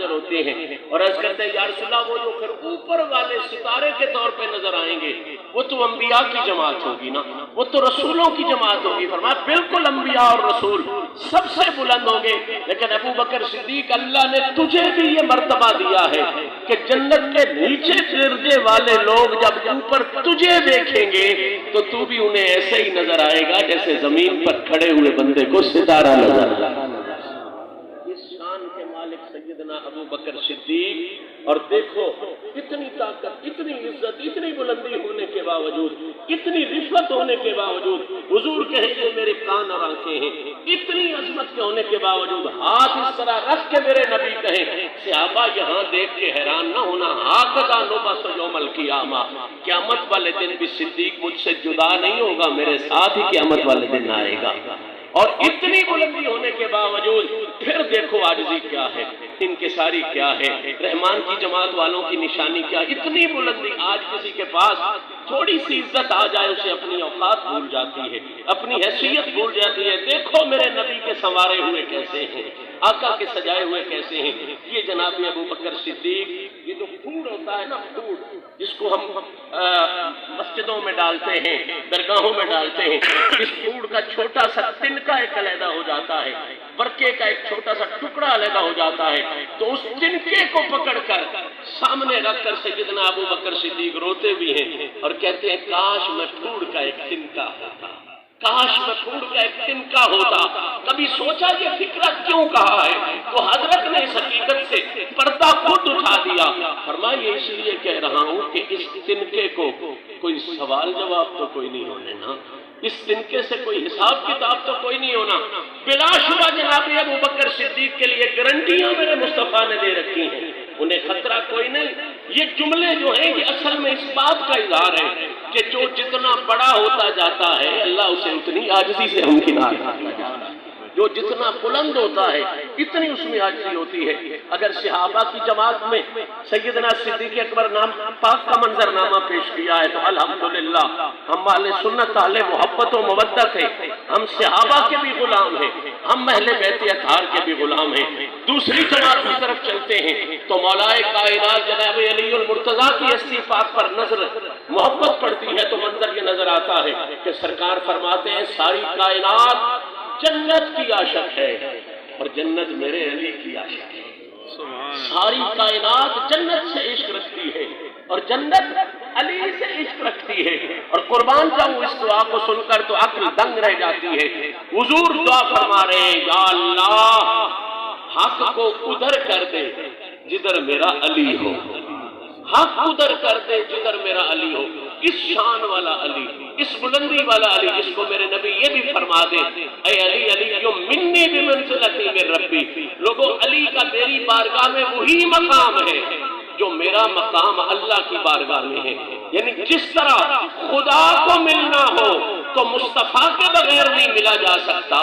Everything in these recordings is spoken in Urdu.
حاضر ہوتے ہیں اور عرض کرتے ہیں یا رسول اللہ وہ جو پھر اوپر والے ستارے کے طور پہ نظر آئیں گے وہ تو انبیاء کی جماعت ہوگی نا، وہ تو رسولوں کی جماعت ہوگی۔ فرمایا بالکل انبیاء اور رسول سب سے بلند ہوں گے، لیکن ابو بکر صدیق اللہ نے تجھے بھی یہ مرتبہ دیا ہے کہ جنت کے نیچے درجے والے لوگ جب اوپر تجھے دیکھیں گے تو تو بھی انہیں ایسے ہی نظر آئے گا جیسے زمین پر کھڑے ہوئے بندے کو ستارہ نظر آئے گا۔ اس شان کے مالک سیدنا ابو بکر صدیق، اور دیکھو اتنی طاقت، اتنی عزت، اتنی بلندی ہونے کے باوجود، اتنی رفعت ہونے کے باوجود، حضور کہیں کہ میرے کان اور آنکھیں ہیں، اتنی عظمت کے ہونے کے باوجود ہاتھ اس طرح رکھ کے میرے نبی کہیں صحابہ یہاں دیکھ کے حیران نہ ہونا، ہاکذا نبعث یوم القیامہ، قیامت والے دن بھی صدیق مجھ سے جدا نہیں ہوگا، میرے ساتھ ہی قیامت والے دن آئے گا۔ اور اتنی بلندی ہونے کے باوجود پھر دیکھو عاجزی کیا ہے، انکساری کیا ہے، رحمان کی جماعت والوں کی نشانی کیا، اتنی بلندی۔ آج کسی کے پاس تھوڑی سی عزت آ جائے اسے اپنی اوقات بھول جاتی ہے، اپنی حیثیت بھول جاتی ہے۔ دیکھو میرے نبی کے سنوارے ہوئے کیسے ہیں، آقا کے سجائے ہوئے کیسے ہیں۔ یہ جناب ابو بکر صدیق، یہ جو پھوڑ ہوتا ہے نا، پھوڑ جس کو ہم مسجدوں میں ڈالتے ہیں، درگاہوں میں ڈالتے ہیں، اس پھوڑ کا چھوٹا سا تنکا ایک علیحدہ ہو جاتا ہے، برقے کا ایک چھوٹا سا ٹکڑا علیحدہ ہو جاتا ہے، تو اس تنکے کو پکڑ کر سامنے رکھ کر سیدنا ابو بکر صدیق روتے بھی ہیں اور کہتے ہیں کاش میں پھوڑ کا ایک تنکا ہوتا، کاش میں پھوڑ کا ایک تنکا ہوتا۔ کبھی سوچا یہ فکرہ کیوں کہا ہے؟ تو حضرت نے اس حقیقت سے پردہ خود اٹھا دیا، فرمایا یہ اس لیے کہہ رہا ہوں کہ اس تنکے کو کوئی سوال جواب تو کوئی نہیں ہونے نا، اس تنکے سے کوئی حساب کتاب تو کوئی نہیں ہونا۔ بلا شبہ جناب ابو بکر صدیق کے لیے گارنٹیاں میرے مصطفیٰ نے دے رکھی ہیں، انہیں خطرہ کوئی نہیں۔ یہ جملے جو ہیں یہ اصل میں اس بات کا اظہار ہے کہ جو جتنا بڑا ہوتا جاتا ہے اللہ اسے اتنی عاجزی سے ہمکنار کرتا جاتا ہے، جو جتنا بلند ہوتا ہے اتنی اس میں عاجزی ہوتی ہے۔ اگر صحابہ کی جماعت میں سیدنا صدیق اکبر نام پاک کا منظر نامہ پیش کیا ہے تو الحمدللہ ہم اہل سنت اہل محبت و مودت ہیں، ہم صحابہ کے بھی غلام ہیں، ہم اہل بیت اطہار کے بھی غلام ہیں۔ دوسری جماعت کی طرف چلتے ہیں تو مولا کائنات جناب علی المرتضیٰ کی اسی پاک پر نظر محبت پڑتی ہے تو منظر یہ نظر آتا ہے کہ سرکار فرماتے ہیں ساری کائنات جنت کی عاشق ہے اور جنت میرے علی کی عاشق ہے۔ ساری کائنات جنت سے عشق رکھتی ہے اور جنت علی سے عشق رکھتی ہے، اور قربان جاؤں اس دعا کو سن کر تو عقل دنگ رہ جاتی ہے۔ حضور دعا فرما رہے ہیں یا اللہ حق کو ادھر کر دے جدھر میرا علی ہو، حق ادھر کر دے جدھر میرا علی ہو۔ اس شان والا علی، اس بلندی والا علی جس کو میرے نبی یہ بھی فرما دے اے علی علی جو منی بمنزلتی من ربی، لوگوں علی کا میری بارگاہ میں وہی مقام ہے جو میرا مقام اللہ کی بارگاہ میں ہے۔ یعنی جس طرح خدا کو ملنا ہو تو مصطفیٰ کے بغیر نہیں ملا جا سکتا،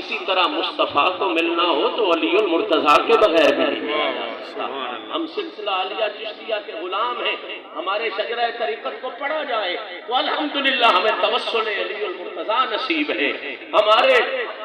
اسی طرح مصطفیٰ کو ملنا ہو تو علی المرتضیٰ کے بغیر بھی نہیں ملا جا سکتا۔ ہم سلسلہ عالیہ چشتیہ کے غلام ہیں، ہمارے شجرہ طریقت کو پڑھا جائے تو الحمدللہ ہمیں توسل علی المرتضیٰ نصیب ہے۔ ہمارے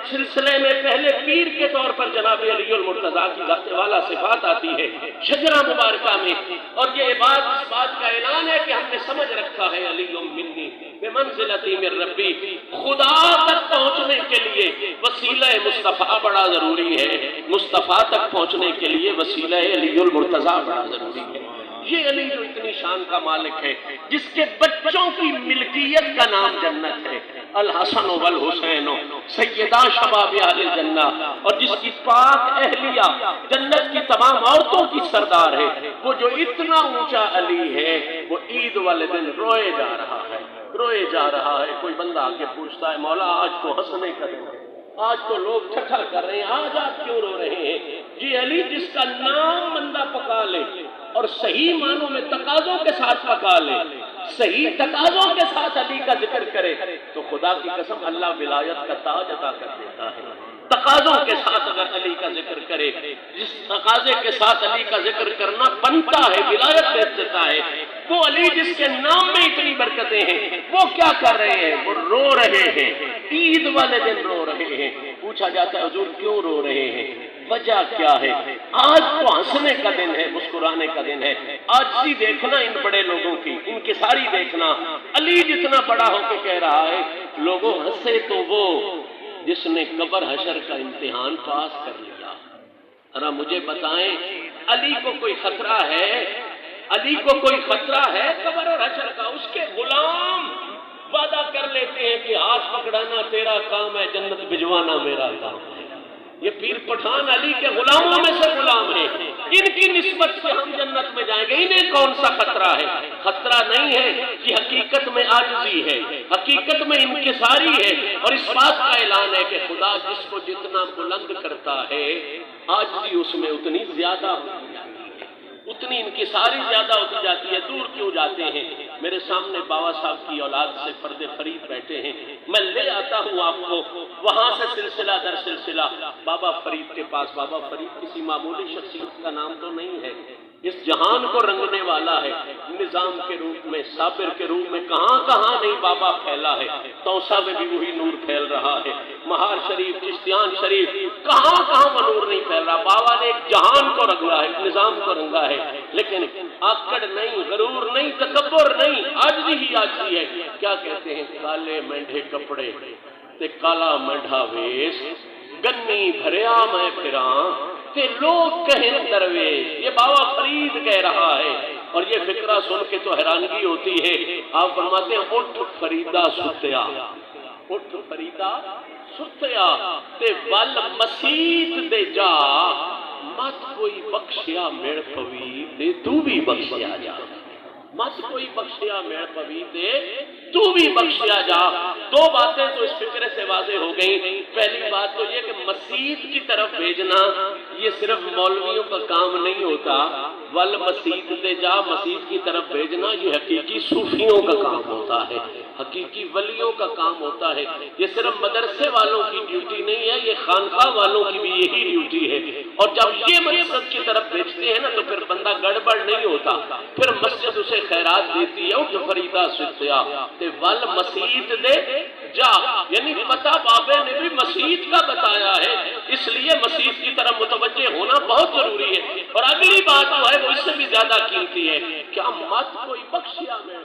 سلسلے میں پہلے پیر کے طور پر جناب علی المرتضیٰ کی ذات والا صفات آتی ہے شجرہ مبارکہ میں، اور یہ اس بات کا اعلان ہے کہ ہم نے سمجھ رکھا ہے علی منی بمنزلتی من ربی، خدا تک پہنچنے کے لیے وسیلہ مصطفیٰ بڑا ضروری ہے، مصطفیٰ تک پہنچنے کے لیے وسیلہ علی المرتضیٰ بڑا ضروری ہے۔ یہ علی جو اتنی شان کا مالک ہے، جس کے بچوں کی ملکیت کا نام جنت ہے، الحسن والحسین سیدہ شباب اہل الجنہ، اور جس کی پاک اہلیہ جنت کی تمام عورتوں کی سردار ہے، وہ جو اتنا اونچا علی ہے وہ عید والے دن روئے جا رہا ہے، روئے جا رہا ہے۔ کوئی بندہ آگے پوچھتا ہے مولا آج تو ہنسنے کا دن ہے، آج تو لوگ ٹھٹھا کر رہے ہیں، آج آپ کیوں رو رہے ہیں؟ جی علی جس کا نام بندہ پکا لے اور صحیح معنوں میں تقاضوں کے ساتھ پکا لے، صحیح تقاضوں کے ساتھ علی کا ذکر کرے تو خدا کی قسم اللہ ولایت کا تاج عطا کر دیتا ہے۔ تقاضوں کے ساتھ اگر علی کا ذکر کرے، جس تقاضے کے ساتھ علی کا ذکر کرنا بنتا ہے ولایت دے دیتا ہے، وہ علی جس کے نام میں اتنی برکتیں ہیں وہ کیا کر رہے ہیں؟ وہ رو رہے ہیں، عید والے دن رو رہے ہیں۔ پوچھا جاتا ہے حضور کیوں رو رہے ہیں؟ وجہ کیا ہے؟ آج تو ہنسنے کا دن ہے، مسکرانے کا دن ہے۔ آج سی دیکھنا ان بڑے لوگوں کی، ان کی ساری دیکھنا۔ علی جتنا بڑا ہو کے کہہ رہا ہے لوگوں ہنسے تو وہ جس نے قبر حشر کا امتحان پاس کر لیا۔ ذرا مجھے بتائیں علی کو کوئی خطرہ ہے؟ علی کو کوئی خطرہ ہے قبر اور حشر کا؟ اس کے غلام وعدہ کر لیتے ہیں کہ ہاتھ پکڑانا تیرا کام ہے، جنت بھجوانا میرا کام ہے۔ یہ پیر پٹھان علی کے غلاموں میں سے غلام ہیں، ان کی نسبت سے ہم جنت میں جائیں گے۔ انہیں کون سا خطرہ ہے؟ خطرہ نہیں ہے کہ حقیقت میں عاجزی ہے، حقیقت میں انکساری ہے، اور اس بات کا اعلان ہے کہ خدا جس کو جتنا بلند کرتا ہے عاجزی اس میں اتنی زیادہ ہوتی ہے، اتنی انکساری زیادہ ہوتی جاتی ہے۔ دور کیوں جاتے ہیں؟ میرے سامنے بابا صاحب کی اولاد سے فرد فرید بیٹھے ہیں، میں لے آتا ہوں آپ کو وہاں سے سلسلہ در سلسلہ بابا فرید کے پاس۔ بابا فرید کسی معمولی شخصیت کا نام تو نہیں ہے، اس جہان کو رنگنے والا ہے، نظام کے روپ میں، صابر کے روپ میں کہاں کہاں نہیں بابا پھیلا ہے۔ توسا میں بھی وہی نور پھیل رہا ہے، مہار شریف، چشتیان شریف، کہاں کہاں وہ نور نہیں پھیل رہا۔ بابا نے ایک جہان کو رنگا ہے، ایک نظام کو رنگا ہے، لیکن آکڑ نہیں، غرور نہیں، تکبر نہیں، عاجزی ہی عاجزی ہے۔ کیا کہتے ہیں؟ کالے مینڈھے کپڑے تے کالا مینڈھا ویس، گنی بھریا میں پھراں تے لوگ کہیں درویش۔ یہ بابا فرید کہہ رہا ہے، اور یہ فقرہ سن کے تو حیرانگی ہوتی ہے۔ آپ فرماتے ہیں اٹھ فریدا ستیا، اٹھ فریدا ستیا تے ول مسیت دے جا، مت کوئی بخشیا میڑ پوی تے تو بھی بخشیا جا، مت کوئی بخشیا میڑ پوی تے تو بھی بخشیا جا۔ دو باتیں تو اس فکرے سے واضح ہو گئیں۔ پہلی بات تو یہ کہ مسیت کی طرف بھیجنا یہ صرف مولویوں کا کام نہیں ہوتا، ول مسیت دے جا، مسیت کی طرف بھیجنا یہ حقیقی صوفیوں کا کام ہوتا ہے، حقیقی ولیوں کا کام ہوتا ہے۔ یہ صرف مدرسے والوں کی ڈیوٹی نہیں ہے، یہ خانقاہ والوں کی بھی یہی ڈیوٹی ہے۔ اور جب یہ مقصد کی طرف بھیجتے ہیں نا تو پھر بندہ گڑبڑ نہیں ہوتا، پھر مسجد اسے خیرات دیتی ہے۔ اٹھ فریدا ستیا تے ول مسیت دے جا، یعنی پتہ بابے نے بھی مسیت کا بتایا ہے، اس لیے مسیت کی طرف متوجہ ہونا بہت ضروری ہے۔ اور اگلی بات جو ہے وہ اس سے بھی زیادہ قیمتی ہے، کیا مت کوئی بخشیا میں